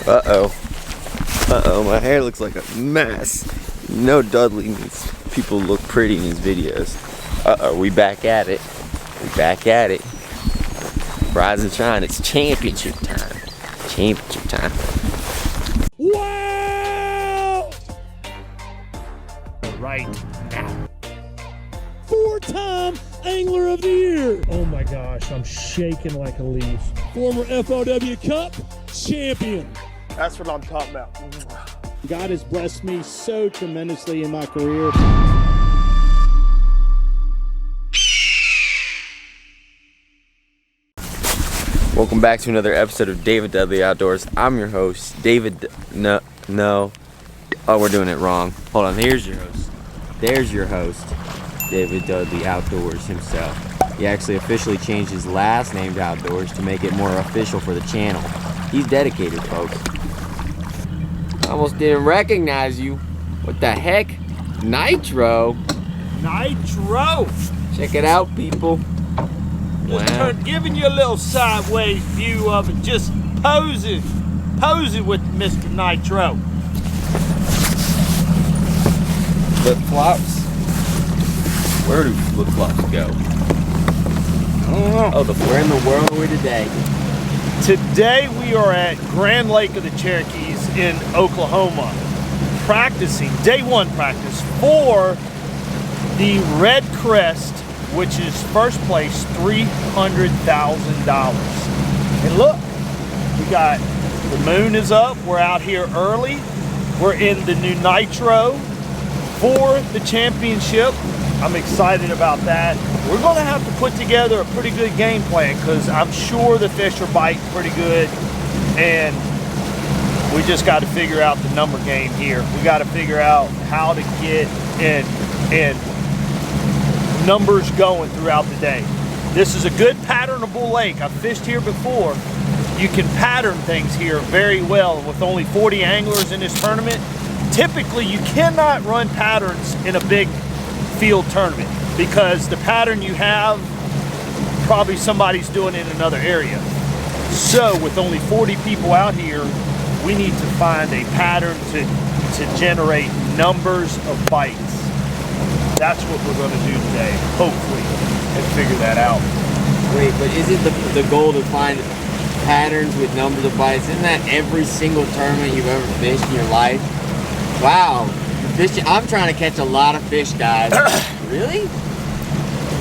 Uh-oh, my hair looks like a mess. No, Dudley needs people to look pretty in his videos. Uh-oh, we back at it. Rise and shine, it's championship time. Wow! Right now. 4-time Angler of the Year. Oh my gosh, I'm shaking like a leaf. Former FOW Cup champion. That's what I'm talking about. God has blessed me so tremendously in my career. Welcome back to another episode of David Dudley Outdoors. I'm your host, David. No. Oh, we're doing it wrong. Hold on. Here's your host. There's your host, David Dudley Outdoors himself. He actually officially changed his last name to Outdoors to make it more official for the channel. He's dedicated, folks. I almost didn't recognize you. What the heck? Nitro. Check it out, people. Just giving you a little sideways view of it, just posing with Mr. Nitro. Flip-flops? Where do flip-flops go? I don't know. Oh, where in the world are we today? Today we are at Grand Lake of the Cherokees in Oklahoma, practicing, day one practice for the Redcrest, which is first place, $300,000. And look, we got, the moon is up, we're out here early, we're in the new Nitro for the championship. I'm excited about that. We're gonna have to put together a pretty good game plan because I'm sure the fish are biting pretty good, and we just got to figure out the number game here. We got to figure out how to get and numbers going throughout the day. This is a good patternable lake. I've fished here before. You can pattern things here very well. With only 40 anglers in this tournament, typically you cannot run patterns in a big field tournament because the pattern you have, probably somebody's doing it in another area. So with only 40 people out here, we need to find a pattern to generate numbers of bites. That's what we're going to do today, hopefully, and figure that out. Wait, but isn't the goal to find patterns with numbers of bites? Isn't that every single tournament you've ever fished in your life? Wow, I'm trying to catch a lot of fish, guys. Really?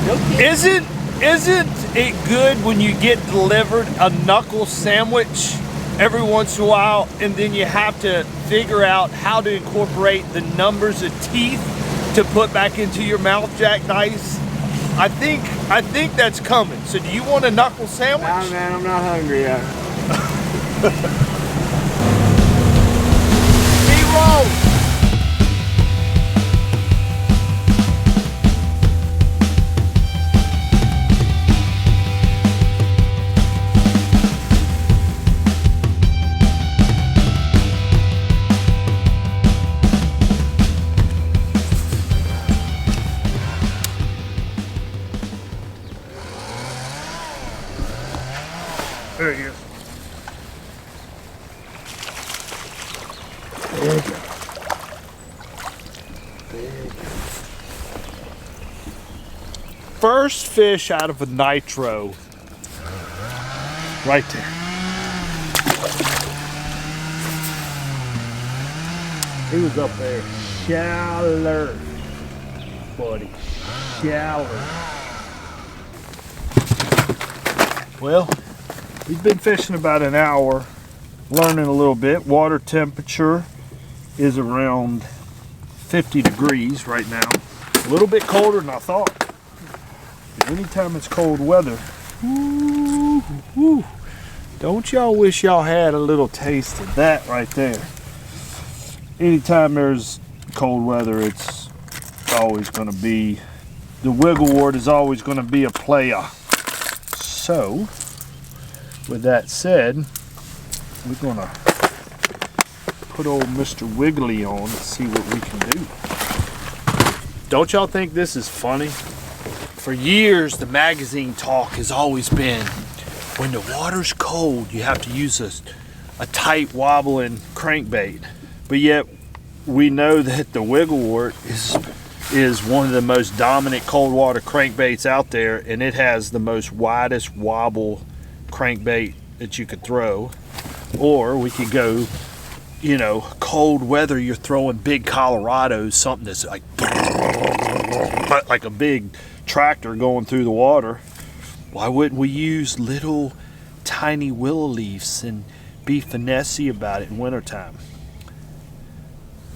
No kidding. Isn't it good when you get delivered a knuckle sandwich every once in a while, and then you have to figure out how to incorporate the numbers of teeth to put back into your mouth jackknife? I think that's coming. So do you want a knuckle sandwich? Nah, man, I'm not hungry yet. B-roll! There he is. There you go. First fish out of a Nitro. Right there. He was up there. Shallow. Buddy. Shallow. Well, we've been fishing about an hour, learning a little bit. Water temperature is around 50 degrees right now. A little bit colder than I thought. Anytime it's cold weather, don't y'all wish y'all had a little taste of that right there? Anytime there's cold weather, it's always going to be, the wiggle wart is always going to be a player. So, with that said, we're gonna put old Mr. Wiggly on and see what we can do. Don't y'all think this is funny? For years, the magazine talk has always been, when the water's cold, you have to use a tight wobbling crankbait, but yet we know that the Wigglewort is one of the most dominant cold water crankbaits out there, and it has the most widest wobble crankbait that you could throw. Or we could go, you know, cold weather, you're throwing big Colorados, something that's like a big tractor going through the water. Why wouldn't we use little tiny willow leaves and be finessey about it in wintertime?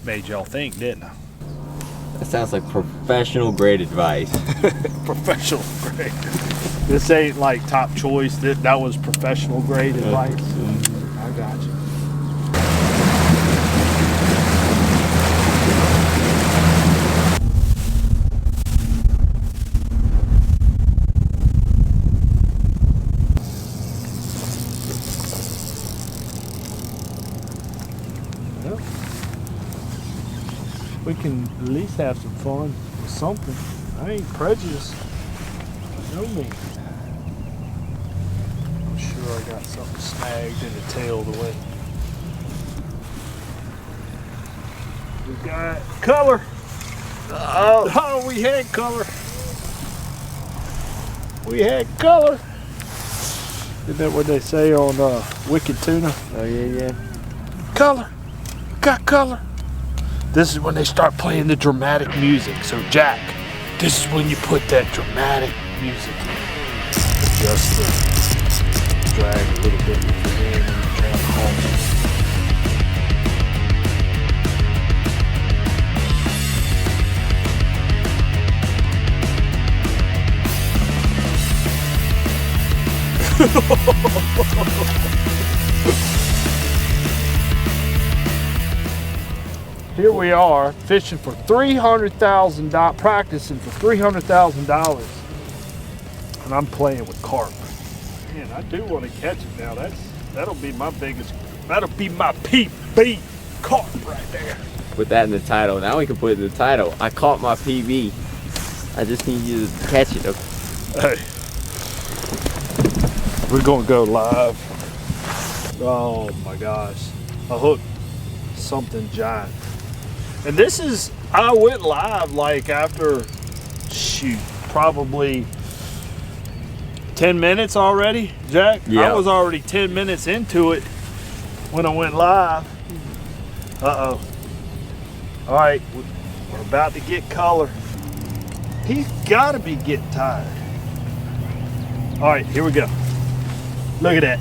Made y'all think, didn't I? That sounds like professional grade advice. Professional grade. This ain't like top choice. That was professional grade advice. I got you. We can at least have some fun with something. I ain't prejudiced. By no means. I'm sure I got something snagged in the tail of the way. We got color. Oh, we had color. We had color. Isn't that what they say on Wicked Tuna? Oh yeah. Color. Got color. This is when they start playing the dramatic music. So Jack, this is when you put that dramatic music in. Just to drag a little bit with your hand and try to calm Here we are fishing for $300,000, practicing for $300,000, and I'm playing with carp. Man, I do want to catch it now. That'll be my PB carp right there. Put that in the title. Now we can put it in the title. I caught my PB. I just need you to catch it. Hey, we're gonna go live. Oh my gosh, I hooked something giant. And this is, I went live like after, probably 10 minutes already, Jack? Yeah. I was already 10 minutes into it when I went live. Uh-oh. All right, we're about to get color. He's gotta be getting tired. All right, here we go. Look at that.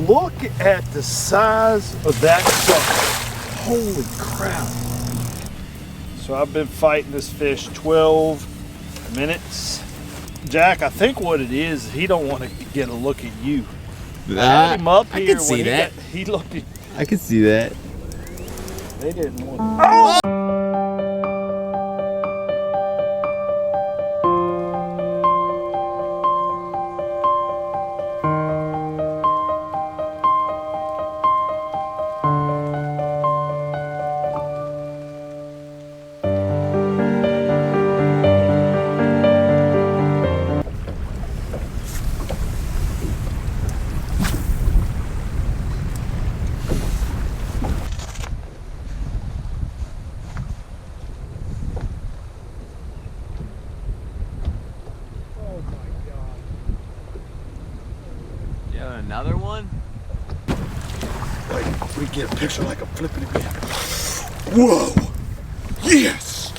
Look at the size of that sucker. Holy crap. So I've been fighting this fish 12 minutes. Jack, I think what it is, he don't want to get a look at you. I had him up here. I can see that. He looked at. I can see that. They didn't want. Oh! Another one? Wait, we get a picture like I'm flipping it back. Whoa! Yes!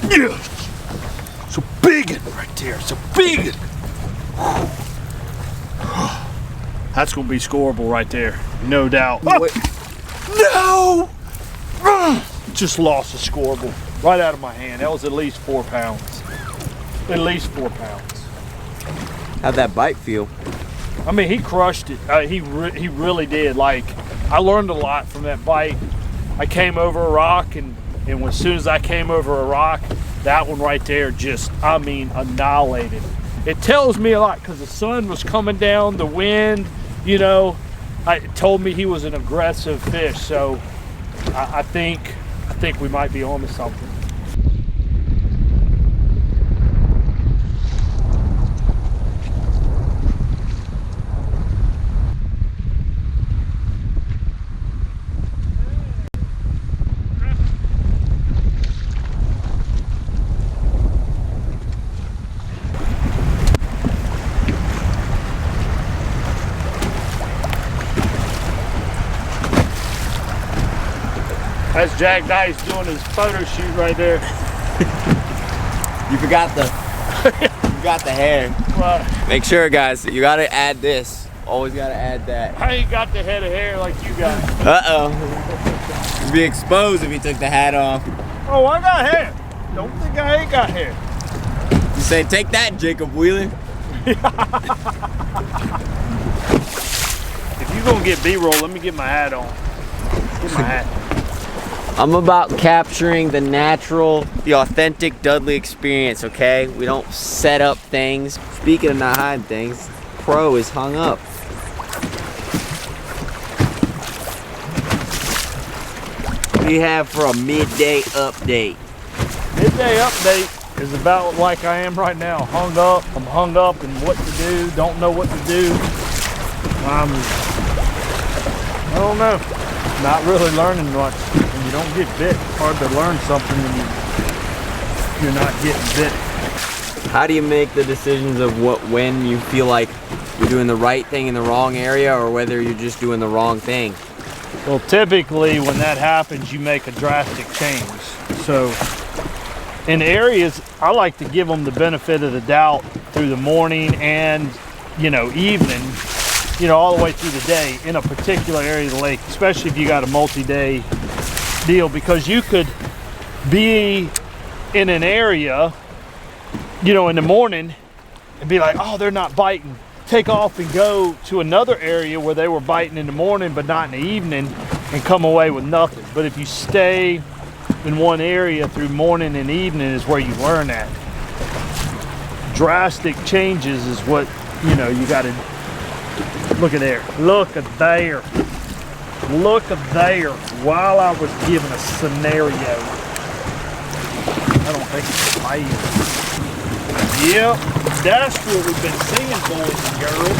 Yes! It's a big one right there. It's a big one. That's gonna be scoreable right there, no doubt. Oh, no! Just lost a scoreable right out of my hand. That was at least 4 pounds. At least 4 pounds. How'd that bite feel? I mean, he crushed it. He really did. Like, I learned a lot from that bite. I came over a rock, and as soon as I came over a rock, that one right there just, I mean, annihilated. It tells me a lot because the sun was coming down, the wind, you know, it told me he was an aggressive fish. So I think we might be on to something. That's Jack Dice doing his photo shoot right there. You forgot the hair. What? Make sure, guys, you gotta add this. Always gotta add that. I ain't got the head of hair like you got. Uh-oh. You'd be exposed if you took the hat off. Oh, I got hair. Don't think I ain't got hair. You say, take that, Jacob Wheeler. If you gonna get B-roll, let me get my hat on. Get my hat. I'm about capturing the natural, the authentic Dudley experience, okay? We don't set up things. Speaking of not hiding things, Pro is hung up. What do you have for a midday update? Midday update is about like I am right now. Hung up. I'm hung up and what to do. Don't know what to do. I don't know. Not really learning much. When you don't get bit, it's hard to learn something when you're not getting bit. How do you make the decisions of when you feel like you're doing the right thing in the wrong area or whether you're just doing the wrong thing? Well, typically when that happens, you make a drastic change. So in areas, I like to give them the benefit of the doubt through the morning and, evening, all the way through the day in a particular area of the lake, especially if you got a multi-day deal, because you could be in an area, in the morning and be like, oh, they're not biting. Take off and go to another area where they were biting in the morning but not in the evening and come away with nothing. But if you stay in one area through morning and evening is where you learn that. Drastic changes is what, you got to look at there. Look at there. Look at there. While I was given a scenario. I don't think it's fire. Yep, that's what we've been seeing, boys and girls.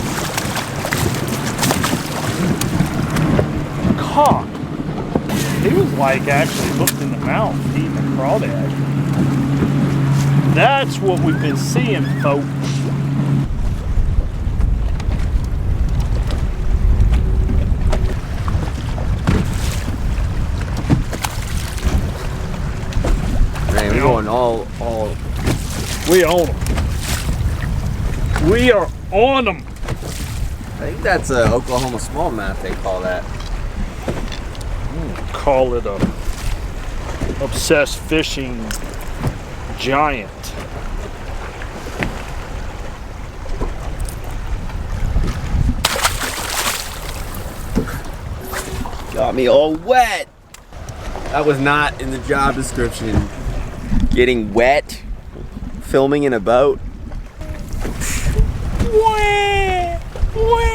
Caught. He was like actually hooked in the mouth, eating a crawdad. That's what we've been seeing, folks. Man, we're going all. We own them. We are on them. I think that's a Oklahoma smallmouth, they call that. Call it a obsessed fishing giant. Got me all wet. That was not in the job description. Getting wet, filming in a boat. Wah, wah.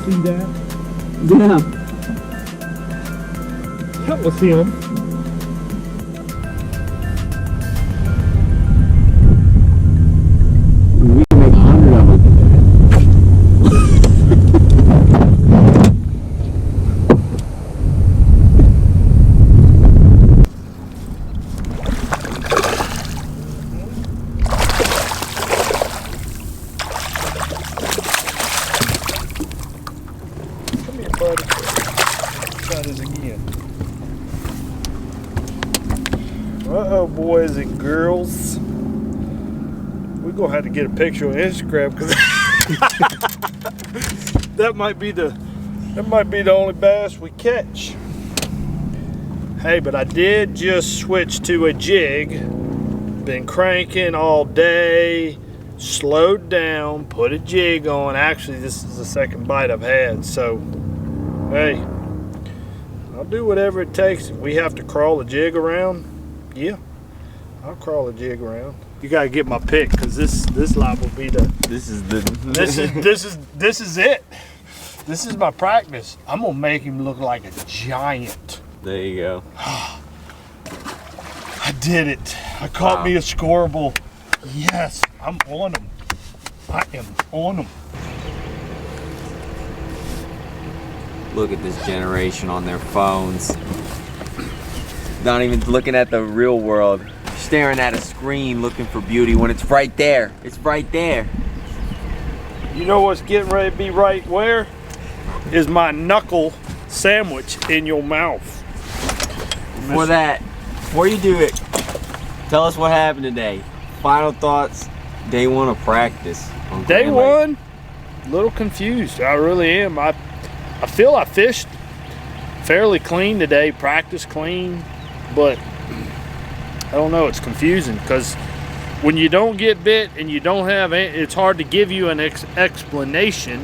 See that? Yeah. That was him. We can make 100 of them. Uh-oh, boys and girls. We're gonna have to get a picture on Instagram because that might be the only bass we catch. Hey, but I did just switch to a jig. Been cranking all day, slowed down, put a jig on. Actually, this is the second bite I've had, so hey, I'll do whatever it takes. If we have to crawl a jig around, yeah, I'll crawl a jig around. You gotta get my pick, because this live will be the. This is the. This is it. This is my practice. I'm gonna make him look like a giant. There you go. I did it. I caught me a scoreable. Yes, I'm on him. I am on him. Look at this generation on their phones. Not even looking at the real world. Staring at a screen looking for beauty when it's right there. It's right there. You know what's getting ready to be right where? Is my knuckle sandwich in your mouth. Before you do it, tell us what happened today. Final thoughts, day one of practice. Day one, a little confused. I really am. I feel I fished fairly clean today, practice clean, but I don't know, it's confusing because when you don't get bit and you don't have it, it's hard to give you an explanation.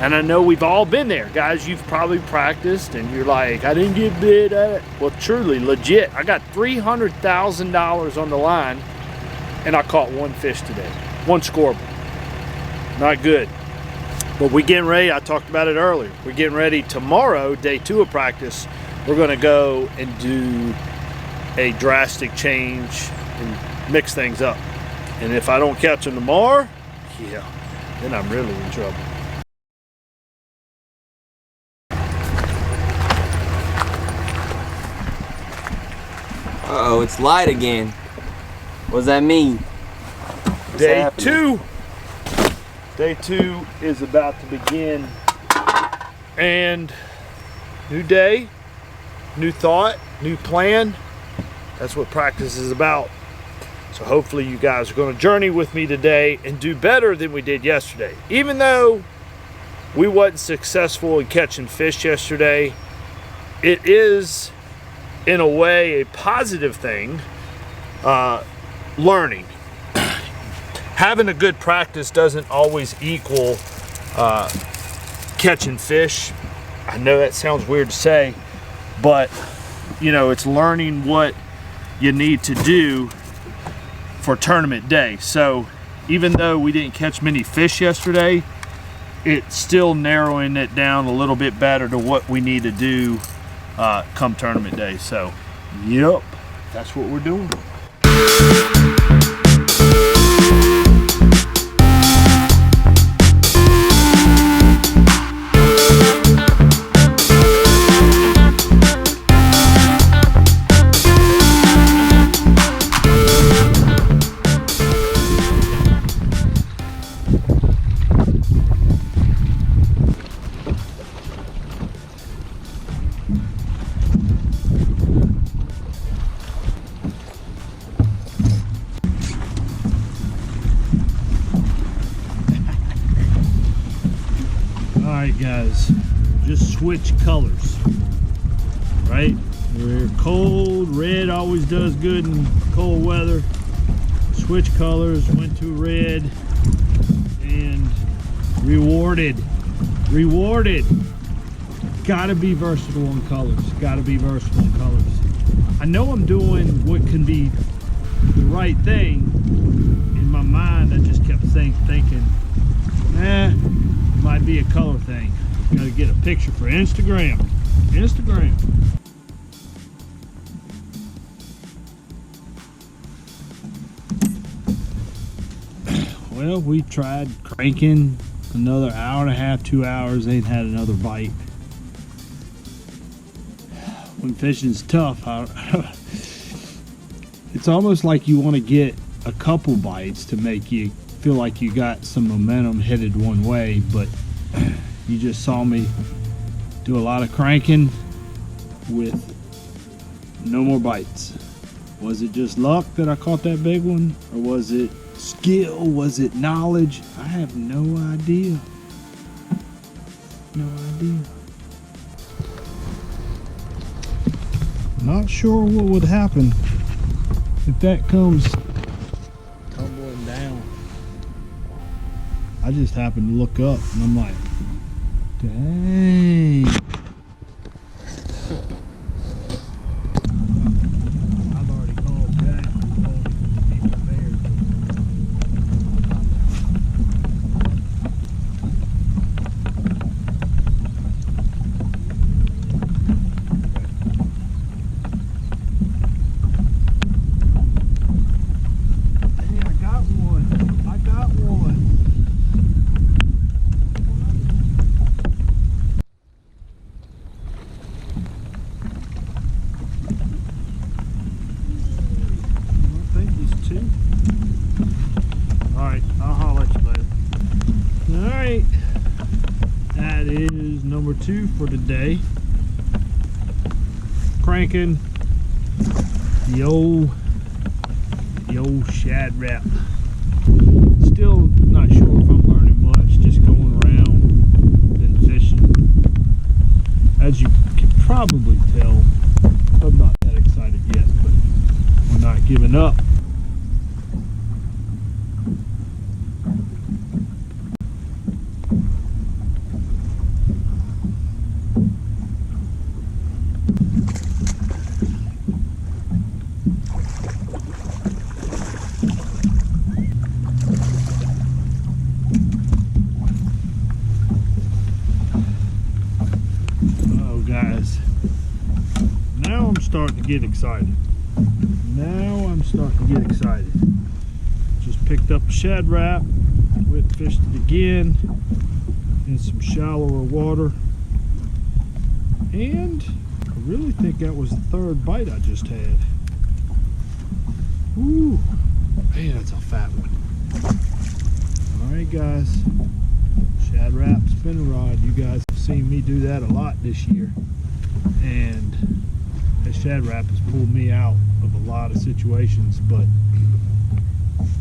And I know we've all been there. Guys, you've probably practiced and you're like, I didn't get bit at it. Well, truly, legit, I got $300,000 on the line and I caught one fish today. One scoreable. Not good. But we're getting ready, I talked about it earlier. We're getting ready tomorrow, day 2 of practice. We're gonna go and do a drastic change and mix things up. And if I don't catch them tomorrow, yeah, then I'm really in trouble. Uh-oh, it's light again. What does that mean? Day 2. Day 2 is about to begin. And new day, new thought, new plan. That's what practice is about. So hopefully you guys are going to journey with me today and do better than we did yesterday. Even though we wasn't successful in catching fish yesterday, it is in a way a positive thing. Learning. Having a good practice doesn't always equal catching fish. I know that sounds weird to say, but you know, it's learning what you need to do for tournament day. So even though we didn't catch many fish yesterday, it's still narrowing it down a little bit better to what we need to do come tournament day. So yep, that's what we're doing. Alright guys, just switch colors, right? We're cold, red always does good in cold weather. Switch colors, went to red, and rewarded. Gotta be versatile in colors, gotta be versatile in colors. I know I'm doing what can be the right thing. In my mind, I just kept thinking, might be a color thing. Gotta get a picture for Instagram. Well, we tried cranking another hour and a half, 2 hours, ain't had another bite. When fishing's tough, it's almost like you want to get a couple bites to make you feel like you got some momentum headed one way, but you just saw me do a lot of cranking with no more bites. Was it just luck that I caught that big one, or was it skill? Was it knowledge? I have no idea. Not sure what would happen if that comes tumbling down. I just happened to look up and I'm like, dang. I've already called Jack and told him to be prepared. is number 2 for today. Cranking the old shad wrap. Still not sure if I'm learning much, just going around and fishing. As you can probably tell, I'm not that excited yet, but we're not giving up. Guys, now I'm starting to get excited. Just picked up a shad wrap, went and fished it again in some shallower water, and I really think that was the 3rd bite I just had. Ooh, man, that's a fat one. Alright guys, shad wrap, spinning rod. You guys have seen me do that a lot this year, and that shad wrap has pulled me out of a lot of situations. But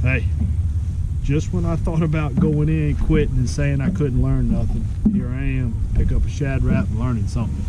hey, just when I thought about going in, quitting, and saying I couldn't learn nothing, here I am, pick up a shad wrap and learning something.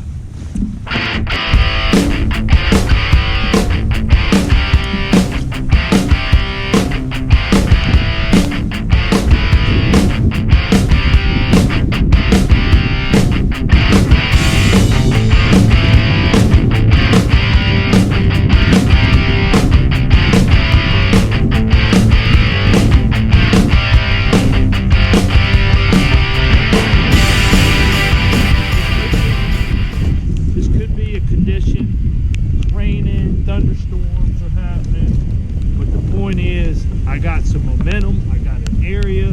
Thunderstorms are happening, but the point is I got some momentum, I got an area,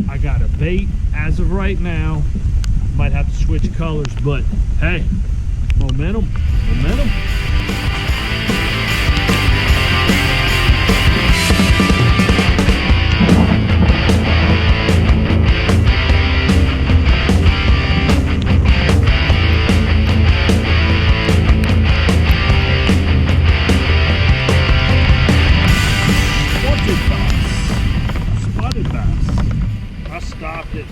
I got a bait as of right now. Might have to switch colors, but hey, momentum.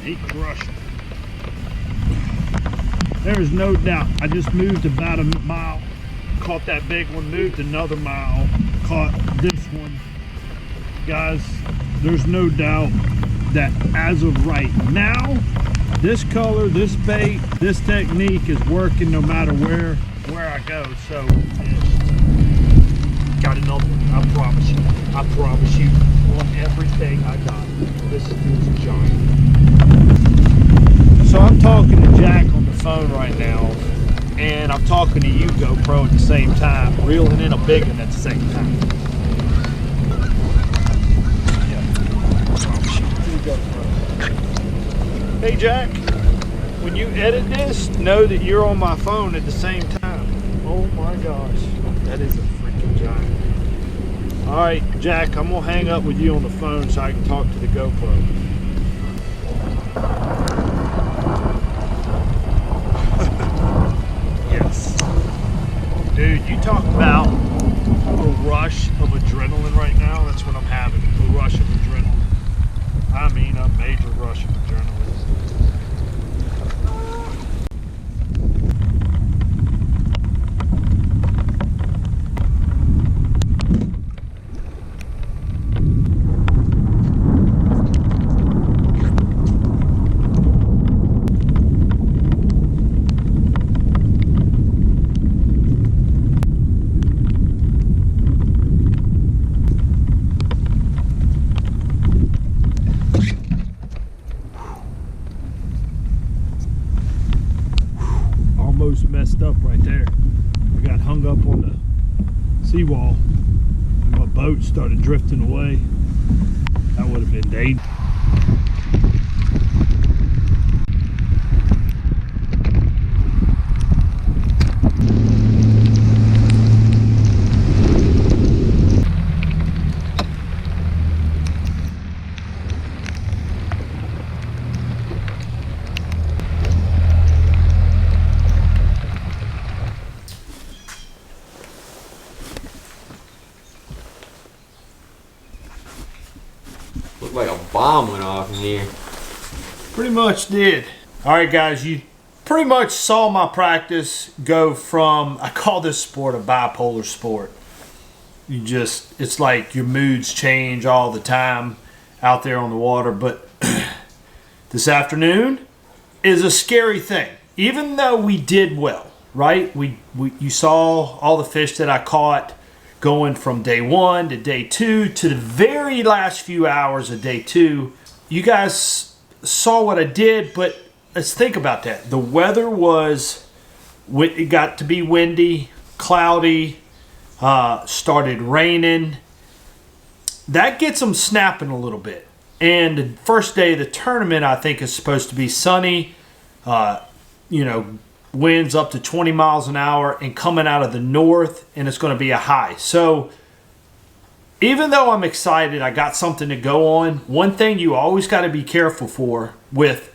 He crushed it. There is no doubt. I just moved about a mile, caught that big one, moved another mile, caught this one. Guys, there's no doubt that as of right now, this color, this bait, this technique is working no matter where I go. So got another one, I promise you on everything I got. This is a giant. So I'm talking to Jack on the phone right now, and I'm talking to you, GoPro, at the same time, reeling in a big one at the same time. Hey Jack, when you edit this, know that you're on my phone at the same time. Oh my gosh, that is a freaking giant. Alright Jack, I'm gonna hang up with you on the phone so I can talk to the GoPro. Yes. Dude, you talk about a rush of adrenaline right now. That's what I'm having, a rush of adrenaline. I mean a major rush of adrenaline. Messed up right there. We got hung up on the seawall and my boat started drifting away. That would have been dangerous. Looked like a bomb went off in here. Pretty much did. All right, guys, you pretty much saw my practice go from, I call this sport a bipolar sport. It's like your moods change all the time out there on the water. But this afternoon is a scary thing. Even though we did well, right? You saw all the fish that I caught going from day 1 to day 2 to the very last few hours of day 2. You guys saw what I did, but let's think about that. The weather it got to be windy, cloudy, started raining. That gets them snapping a little bit. And the first day of the tournament, I think, is supposed to be sunny, winds up to 20 miles an hour and coming out of the north, and it's going to be a high. So even though I'm excited, I got something to go on. One thing you always got to be careful with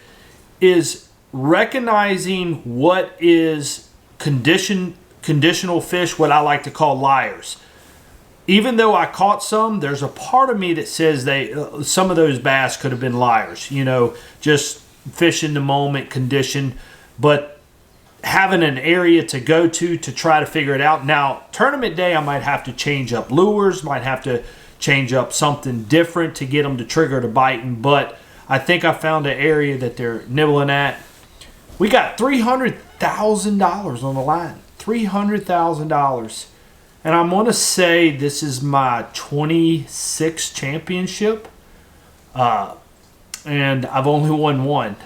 is recognizing what is conditional fish, what I like to call liars. Even though I caught some, there's a part of me that says some of those bass could have been liars, just fish in the moment condition, but having an area to go to try to figure it out. Now, tournament day, I might have to change up lures, might have to change up something different to get them to trigger to biting, but I think I found an area that they're nibbling at. We got $300,000 on the line. $300,000. And I'm going to say this is my 26th championship. And I've only won one.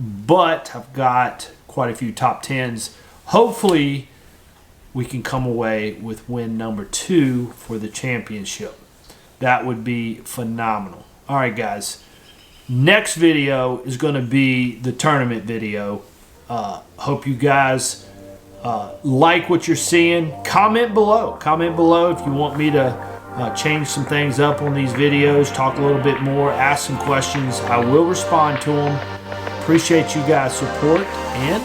But I've got quite a few top 10s. Hopefully, we can come away with win number 2 for the championship. That would be phenomenal. All right, guys. Next video is going to be the tournament video. Hope you guys like what you're seeing. Comment below if you want me to change some things up on these videos, talk a little bit more, ask some questions. I will respond to them. Appreciate you guys' support, and